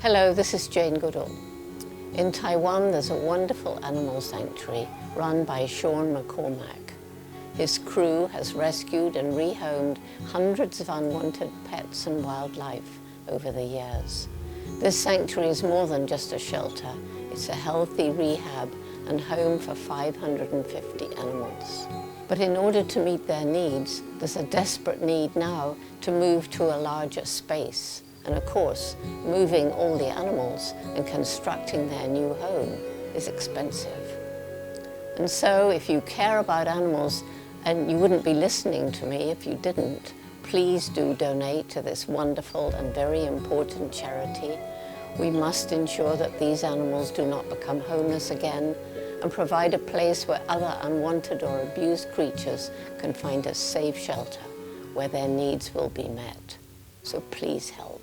Hello, this is Jane Goodall. In Taiwan, there's a wonderful animal sanctuary run by Sean McCormack. His crew has rescued and rehomed hundreds of unwanted pets and wildlife over the years. This sanctuary is more than just a shelter. It's a healthy rehab and home for 550 animals. But in order to meet their needs, there's a desperate need now to move to a larger space. And of course, moving all the animals and constructing their new home is expensive. And so if you care about animals, and you wouldn't be listening to me if you didn't, please do donate to this wonderful and very important charity. We must ensure that these animals do not become homeless again and provide a place where other unwanted or abused creatures can find a safe shelter where their needs will be met. So please help.